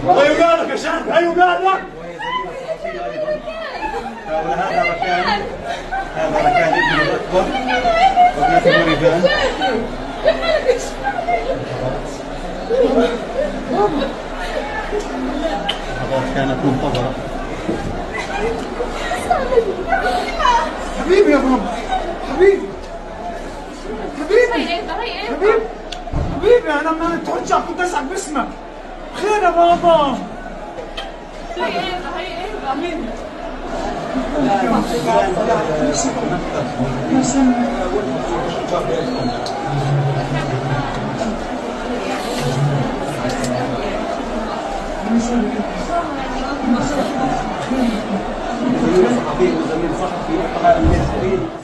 ايوه قالك يا شعب، ايوه قالك. وهذا ركان، هذا ركان ابن الاكبر وابنته ريفان. كانت منتظرة. حبيبي يا بابا، حبيبي حبيبي حبيبي حبيبي، انا ما ترجع كنت ازعل باسمك. خير يا بابا. زميل صحفي وزميل صحفي